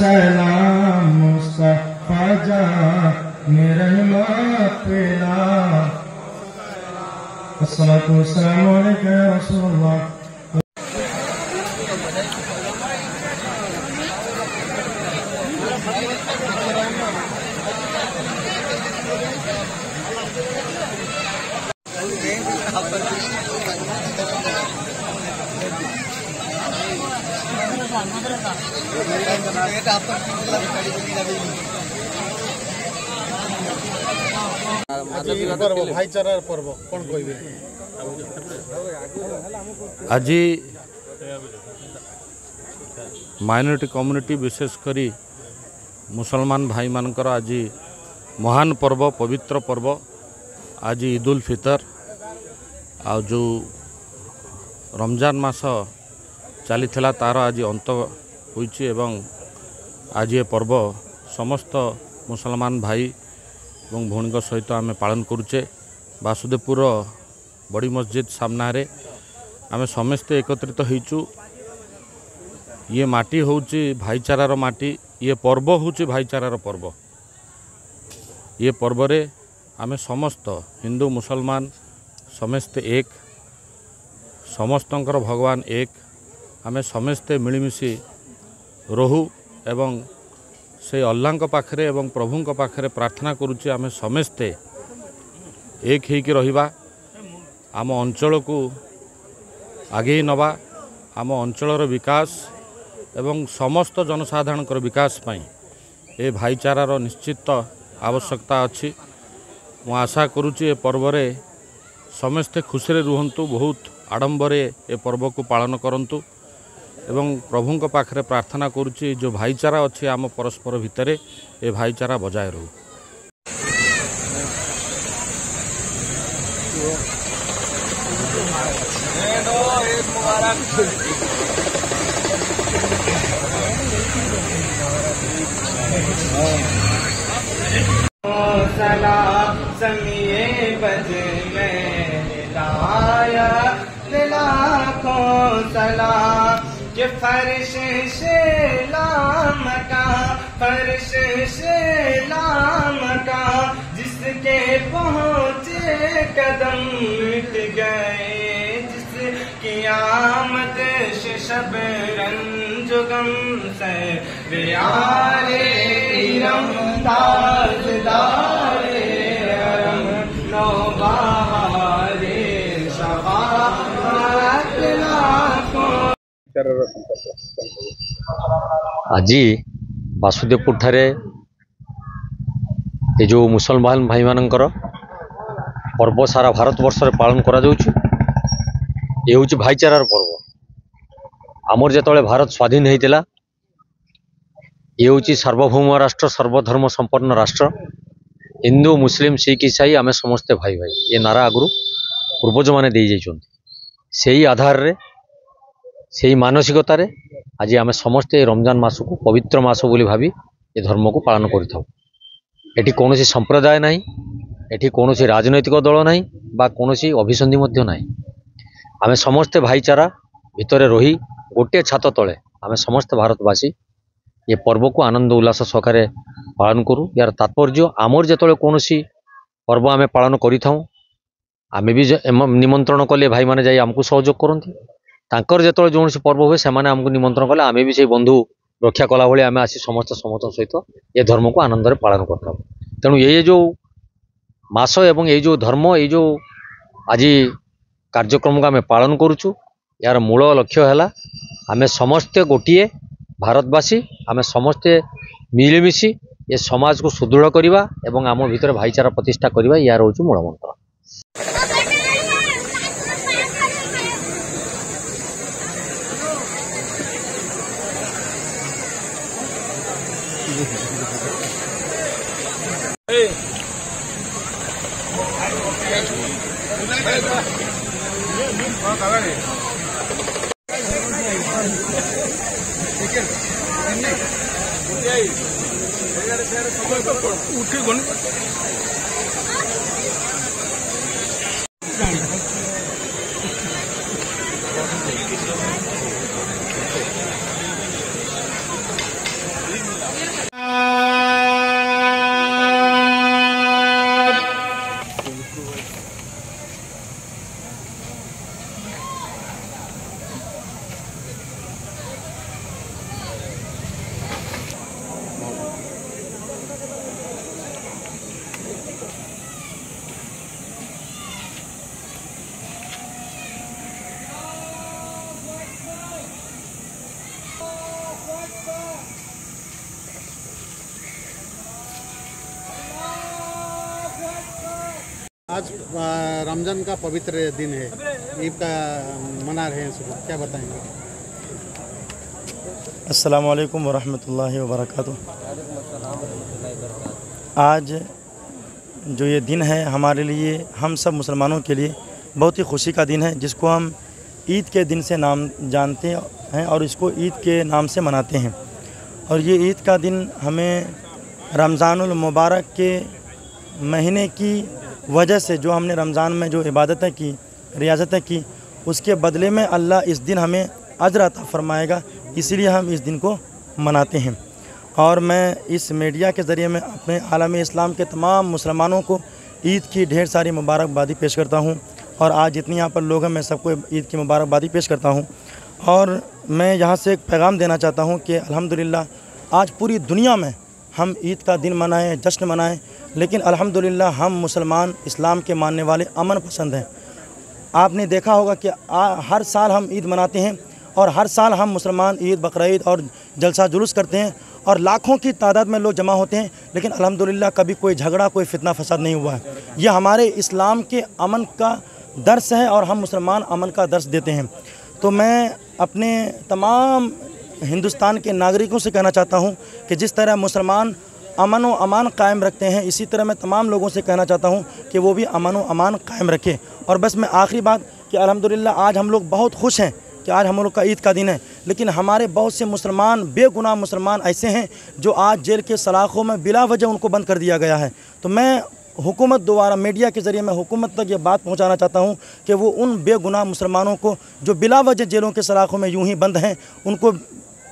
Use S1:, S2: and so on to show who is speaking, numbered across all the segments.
S1: सलाम मुस्तफा जा रहमत पेला अस्सलातु वस्सलामु अलैका या रसूलल्लाह।
S2: भाईचारार पर्व कौन कहबे
S3: आज माइनॉरिटी कम्युनिटी विशेष करी मुसलमान भाई मानकर आज महान पर्व पवित्र पर्व आज ईद उल फितर आ जो रमजान मास चली तार आज अंत होइछि एवं आज ये पर्व समस्त मुसलमान भाई और भौणी सहित आम पालन करुचे। वासुदेवपुर बड़ी मस्जिद सामने आम समस्ते एकत्रित होइछु। ये माटी होउछि भाईचारार माटी, ये पर्व होउछि भाईचारार पर्व। ये पर्व रे आम समस्त हिंदू मुसलमान समस्ते एक, समस्तंकर भगवान एक, आम समस्ते मिलमिशि रहू एवं से अल्लाह पाखरे एवं प्रभु पाखरे प्रार्थना करुचे आम समस्ते एक होइके रहिबा, आम अंचल को आगे नवा, आम अंचलर विकास एवं समस्त जनसाधारण विकास पाई ए भाईचारार निश्चित आवश्यकता अच्छी। मु आशा करुच्ची ए पर्व रे समस्ते खुशी रुहंतु, बहुत आडंबरे ए पर्व को पालन करंतु एवं प्रभु पाखरे प्रार्थना करुच्ची जो भाईचारा अच्छी आम परस्पर भितर ए भाईचारा बजाय रहू।
S1: सलाम समिए बज में लाया लाखों सलाम के फर्श से लाम का, फर्श से लाम का जिसके पहुँचे कदम मिट गए, जिसकी आमद से सब रंजुगम से यारे इरम ताजदारे अरम नौबहारे शफाअत लाखों।
S4: आज वासुदेवपुर ठारे ये जो मुसलमान भाई मानकर पर्व सारा भारत वर्ष रे पालन करा जाउछु। ये हूँ भाईचारार पर्व। आमर जेतबेले भारत स्वाधीन होइतिला, ये हूँ सार्वभौम राष्ट्र, सर्वधर्म संपन्न राष्ट्र। हिंदू मुस्लिम सिख ईसाई आमे समस्ते भाई भाई ये नारा आगु पूर्वज माने दे जाइछन्ति। सेही आधार रे सेही मानसिकतार आज आमे समस्ते रमजान मास को पवित्र मास बोली भावी ये धर्म को पालन करिथाउ। एठी कोनोसी संप्रदाय नाही, एठी कोनोसी राजनैतिक दल नाही बा कोनोसी अभिसंधि मध्य नाही। आमे समस्ते भाईचारा भितरे रही गोटे छात तले आमे समस्त भारतवासी ये पर्व को आनंद उल्लास सहकारे पालन करूँ। यार तात्पर्य आमर जेतबेले कोनोसी पर्व आमे पालन करिथाउ, आमे भी निमंत्रण कले भाई माने जाई हमको सहयोग करंती। तांकर जेतबेले जोनसी पर्व हुए से माने हमको निमंत्रण कले आमे भी से बंधु रक्षा कला भली आमे आसी समस्त सहित ये धर्म को आनंद रे पालन करथाउ। तेणु ये जो मास एवं ये जो धर्म ये जो आज कार्यक्रम को आमे पालन करूछु, यार मूल लक्ष्य है आमे समस्ते गोटिए भारतवासी, आमे समस्ते मिलमिशि ये समाज को सुदृढ़ करवा एवं आम भीतर भाईचारा प्रतिष्ठा करवा, यार हूँ मूल मंत्र।
S2: आज रमज़ान का पवित्र दिन है, ईद का मना रहे हैं सुबह, क्या बताएंगे?
S5: अस्सलाम वालेकुम वरहमतुल्लाहि वबरकातुह। आज जो ये दिन है हमारे लिए, हम सब मुसलमानों के लिए बहुत ही खुशी का दिन है, जिसको हम ईद के दिन से नाम जानते हैं और इसको ईद के नाम से मनाते हैं। और ये ईद का दिन हमें रमज़ानुल मुबारक के महीने की वजह से, जो हमने रमज़ान में जो इबादतें की, रियाज़तें की, उसके बदले में अल्लाह इस दिन हमें अजर अता फरमाएगा, इसीलिए हम इस दिन को मनाते हैं। और मैं इस मीडिया के ज़रिए में अपने आलम इस्लाम के तमाम मुसलमानों को ईद की ढेर सारी मुबारकबादी पेश करता हूँ। और आज जितनी यहाँ पर लोग हैं, मैं सबको ईद की मुबारकबादी पेश करता हूँ। और मैं यहाँ से एक पैगाम देना चाहता हूँ कि अल्हम्दुलिल्लाह आज पूरी दुनिया में हम ईद का दिन मनाएं, जश्न मनाएं, लेकिन अल्हम्दुलिल्लाह हम मुसलमान इस्लाम के मानने वाले अमन पसंद हैं। आपने देखा होगा कि हर साल हम ईद मनाते हैं और हर साल हम मुसलमान ईद, बकरीद और जलसा जुलूस करते हैं और लाखों की तादाद में लोग जमा होते हैं, लेकिन अल्हम्दुलिल्लाह कभी कोई झगड़ा, कोई फितना फसाद नहीं हुआ है। ये हमारे इस्लाम के अमन का दर्स है और हम मुसलमान अमन का दर्स देते हैं। तो मैं अपने तमाम हिंदुस्तान के नागरिकों से कहना चाहता हूँ कि जिस तरह मुसलमान अमन व अमान कायम रखते हैं, इसी तरह मैं तमाम लोगों से कहना चाहता हूँ कि वो भी अमन व अमान कायम रखें। और बस मैं आखिरी बात कि अल्हम्दुलिल्लाह आज हम लोग बहुत खुश हैं कि आज हम लोग का ईद का दिन है, लेकिन हमारे बहुत से मुसलमान, बेगुनाह मुसलमान ऐसे हैं जो आज जेल के सलाखों में बिला वजह उनको बंद कर दिया गया है। तो मैं हुकूमत द्वारा, मीडिया के ज़रिए मैं हुकूमत तक ये बात पहुंचाना चाहता हूं कि वो उन बेगुनाह मुसलमानों को जो बिला वजह जेलों के सलाखों में यूं ही बंद हैं,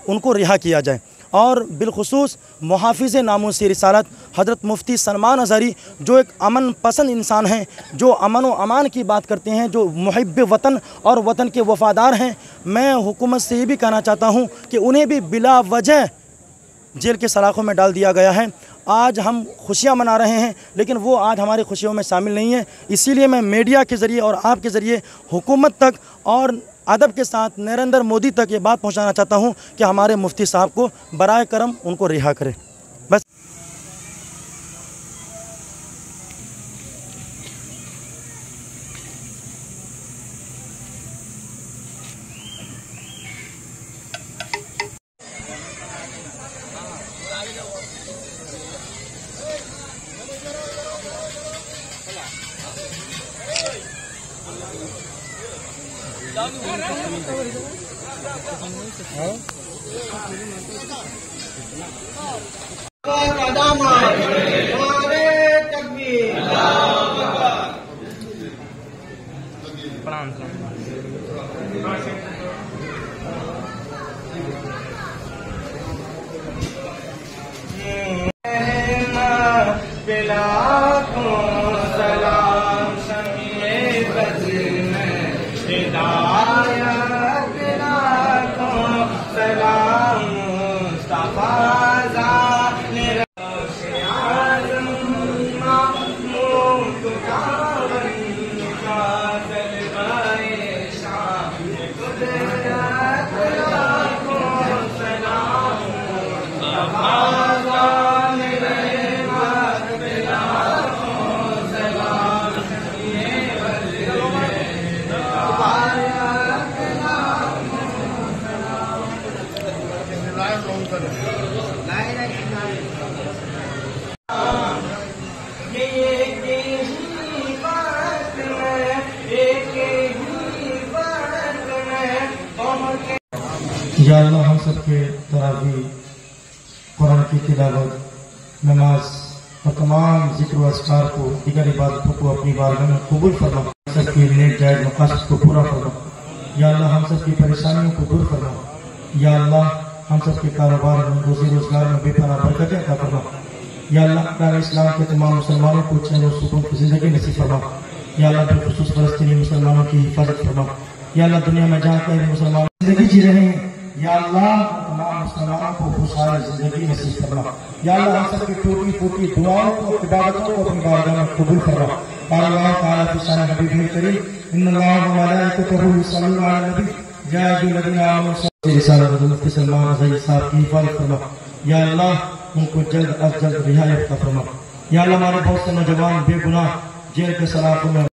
S5: उनको रिहा किया जाए। और बिलखुसूस मुहाफ़िज़ नामूसी रिसालत हज़रत मुफ्ती सलमान अज़हरी, जो एक अमन पसंद इंसान हैं, जो अमन व अमान की बात करते हैं, जो मुहिब्ब वतन और वतन के वफ़ादार हैं, मैं हुकूमत से ये भी कहना चाहता हूँ कि उन्हें भी बिला वजह जेल के सलाखों में डाल दिया गया है। आज हम खुशियाँ मना रहे हैं, लेकिन वो आज हमारी खुशियों में शामिल नहीं है। इसीलिए मैं मीडिया के ज़रिए और आपके ज़रिए हुकूमत तक और अदब के साथ नरेंद्र मोदी तक ये बात पहुंचाना चाहता हूं कि हमारे मुफ्ती साहब को बराए करम उनको रिहा करें। बस या अल्लाह हम सबके तरावी, कुरान की तिलावत, नमाज और तमाम जिक्र व अस्कार को, दीगर इबादतों को अपनी बारगाह में कबूल फरमा। सबकी नेक जायज़ मकासद को पूरा फरमा। या अल्लाह हम सबकी परेशानियों को दूर फरमा। या अल्लाह हम सबके कारोबार में, रोजी रोजगार में बेपनाह बरकतें अता फरमा। या अल्लाह अपने इस्लाम के तमाम मुसलमानों को चैन और सुकून की जिंदगी नसीब फरमा। या अल्लाह बिलखुसूस फलस्तीनी मुसलमानों की हिफाजत फरमा। या अल्लाह दुनिया में जहाँ कहीं मुसलमान जिंदगी जी रहे हैं, या अल्लाह तमाम मुसलमानों को खुशहाल जिंदगी नसीब फरमा। या अल्लाह हम सबकी टूटी फूटी दुआओं को, इबादतों को अपनी बारगाह में कबूल फरमा। अल्लाह ताला की शान हबीब करीम इन्नल्लाह व मलाइकतहु युसल्लूना अला नबी या अय्युहल्लज़ीना आमनू रिसालत मुफ्ती सलमान अज़हरी साहब की हिफाजत फरमा। या अल्लाह उनको जल्द अज जल्द रिहाई अता फरमा। या अल्लाह हमारे बहुत से नौजवान बेगुनाह जेल के सलाखों में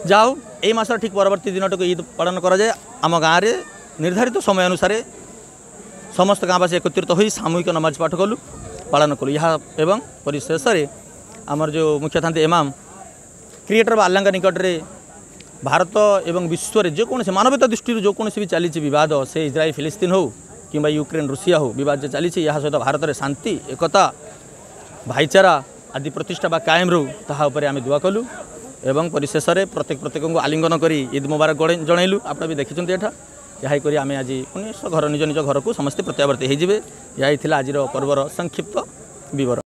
S6: जाओ यही मासर ठीक परवर्ती दिन तक ईद पालन कराए आम गाँव में निर्धारित समय अनुसार समस्त गाँववासी एकत्रित हो सामूहिक नमाज पाठ कलु पालन कलु यहाँ एवं परिशेष आमर जो मुख्य था इमाम क्रिएटर बा अल्लाह निकट में भारत एवं विश्व में जेकोसी मानवता दृष्टि जो कौन भी चली विवाद से इजराइल फिलिस्तीन हो कि यूक्रेन रुषिया हो विवाद जो चली सहित भारत में शांति एकता भाईचारा आदि प्रतिष्ठा बा कायम रू ताहा आम दुआ कलु एवं परिशेष प्रत्येक को आलिंगन करी ईद मुबारक जनइलु आप भी देखी एठा यही करी आम आज पुनः घर निज निज घर को समस्ते प्रत्यावर्ती होइजिबे यही थिला आजिर पर्वर संक्षिप्त विवरण।